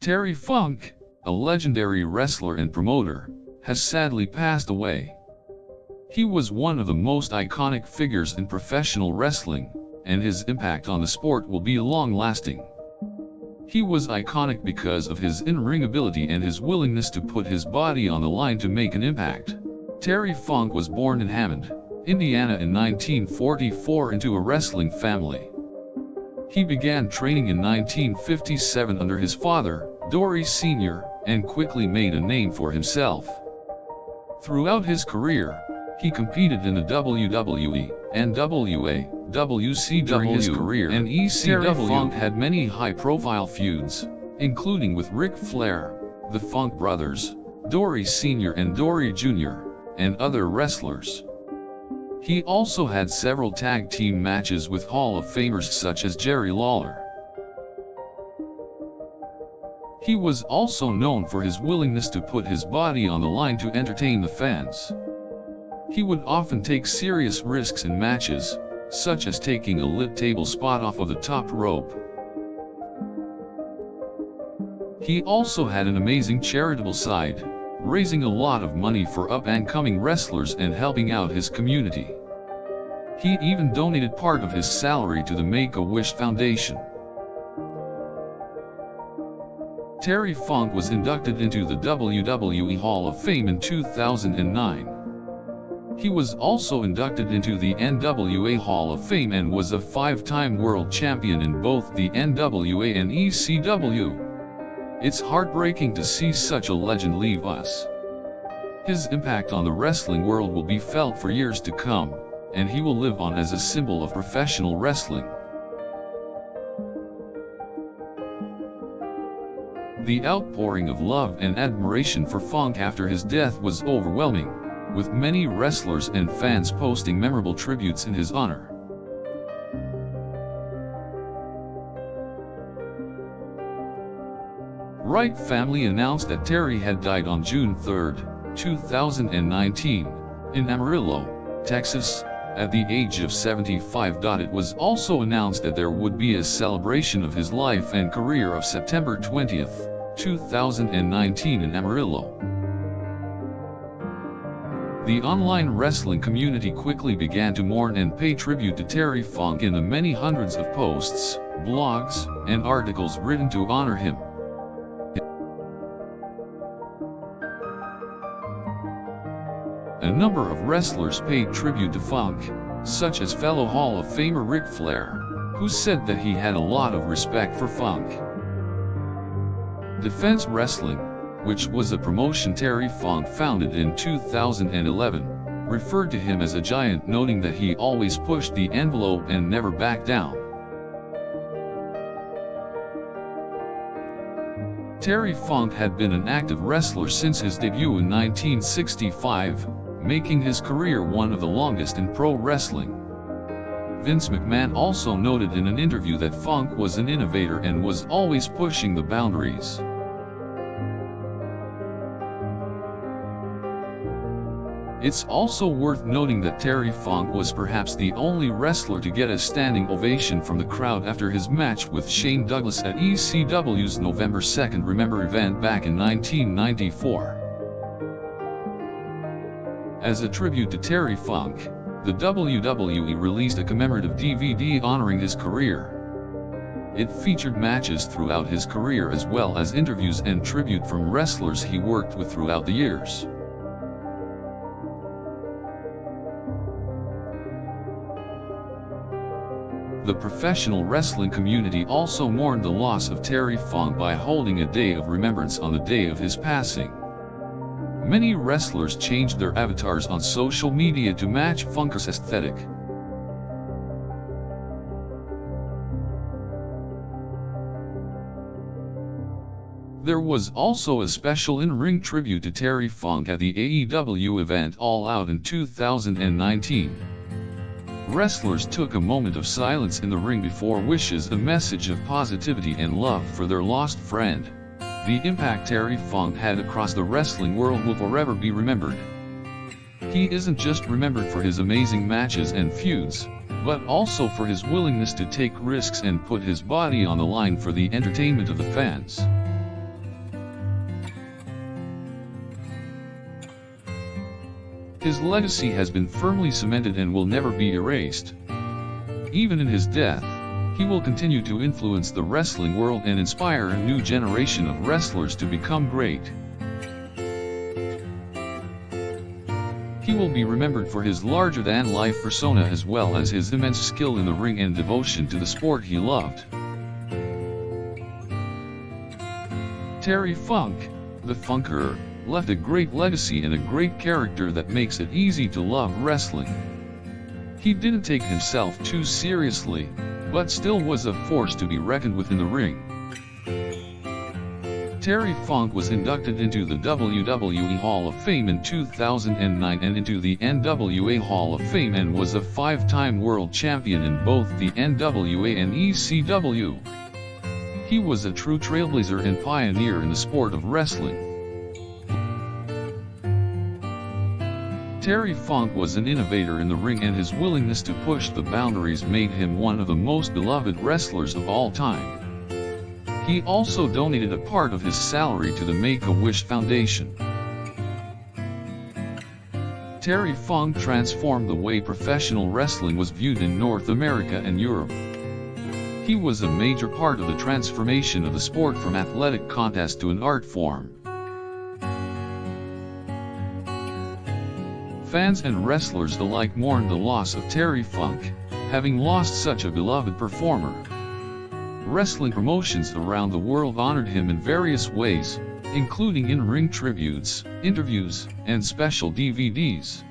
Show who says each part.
Speaker 1: Terry Funk, a legendary wrestler and promoter, has sadly passed away. He was one of the most iconic figures in professional wrestling, and his impact on the sport will be long-lasting. He was iconic because of his in-ring ability and his willingness to put his body on the line to make an impact. Terry Funk was born in Hammond, Indiana in 1944 into a wrestling family. He began training in 1957 under his father, Dory Sr., and quickly made a name for himself. Throughout his career, he competed in the WWE, NWA, WCW during his career, and ECW. Terry Funk had many high-profile feuds, including with Ric Flair, the Funk Brothers, Dory Sr. and Dory Jr., and other wrestlers. He also had several tag team matches with Hall of Famers such as Jerry Lawler. He was also known for his willingness to put his body on the line to entertain the fans. He would often take serious risks in matches, such as taking a lit table spot off of the top rope. He also had an amazing charitable side, raising a lot of money for up-and-coming wrestlers and helping out his community. He even donated part of his salary to the Make-A-Wish Foundation. Terry Funk was inducted into the WWE Hall of Fame in 2009. He was also inducted into the NWA Hall of Fame and was a 5-time world champion in both the NWA and ECW. It's heartbreaking to see such a legend leave us. His impact on the wrestling world will be felt for years to come, and he will live on as a symbol of professional wrestling. The outpouring of love and admiration for Funk after his death was overwhelming, with many wrestlers and fans posting memorable tributes in his honor. Wright family announced that Terry had died on June 3, 2019, in Amarillo, Texas, at the age of 75. It was also announced that there would be a celebration of his life and career of September 20, 2019 in Amarillo. The online wrestling community quickly began to mourn and pay tribute to Terry Funk in the many hundreds of posts, blogs, and articles written to honor him. A number of wrestlers paid tribute to Funk, such as fellow Hall of Famer Ric Flair, who said that he had a lot of respect for Funk. Defense Wrestling, which was a promotion Terry Funk founded in 2011, referred to him as a giant, noting that he always pushed the envelope and never backed down. Terry Funk had been an active wrestler since his debut in 1965, making his career one of the longest in pro wrestling. Vince McMahon also noted in an interview that Funk was an innovator and was always pushing the boundaries. It's also worth noting that Terry Funk was perhaps the only wrestler to get a standing ovation from the crowd after his match with Shane Douglas at ECW's November 2 Remember event back in 1994. As a tribute to Terry Funk, the WWE released a commemorative DVD honoring his career. It featured matches throughout his career as well as interviews and tribute from wrestlers he worked with throughout the years. The professional wrestling community also mourned the loss of Terry Funk by holding a day of remembrance on the day of his passing. Many wrestlers changed their avatars on social media to match Funk's aesthetic. There was also a special in-ring tribute to Terry Funk at the AEW event All Out in 2019. Wrestlers took a moment of silence in the ring before wishes a message of positivity and love for their lost friend. The impact Terry Funk had across the wrestling world will forever be remembered. He isn't just remembered for his amazing matches and feuds, but also for his willingness to take risks and put his body on the line for the entertainment of the fans. His legacy has been firmly cemented and will never be erased. Even in his death, he will continue to influence the wrestling world and inspire a new generation of wrestlers to become great. He will be remembered for his larger-than-life persona as well as his immense skill in the ring and devotion to the sport he loved. Terry Funk, the Funker, left a great legacy and a great character that makes it easy to love wrestling. He didn't take himself too seriously, but still was a force to be reckoned with in the ring. Terry Funk was inducted into the WWE Hall of Fame in 2009 and into the NWA Hall of Fame and was a 5-time world champion in both the NWA and ECW. He was a true trailblazer and pioneer in the sport of wrestling. Terry Funk was an innovator in the ring, and his willingness to push the boundaries made him one of the most beloved wrestlers of all time. He also donated a part of his salary to the Make-A-Wish Foundation. Terry Funk transformed the way professional wrestling was viewed in North America and Europe. He was a major part of the transformation of the sport from athletic contest to an art form. Fans and wrestlers alike mourned the loss of Terry Funk, having lost such a beloved performer. Wrestling promotions around the world honored him in various ways, including in-ring tributes, interviews, and special DVDs.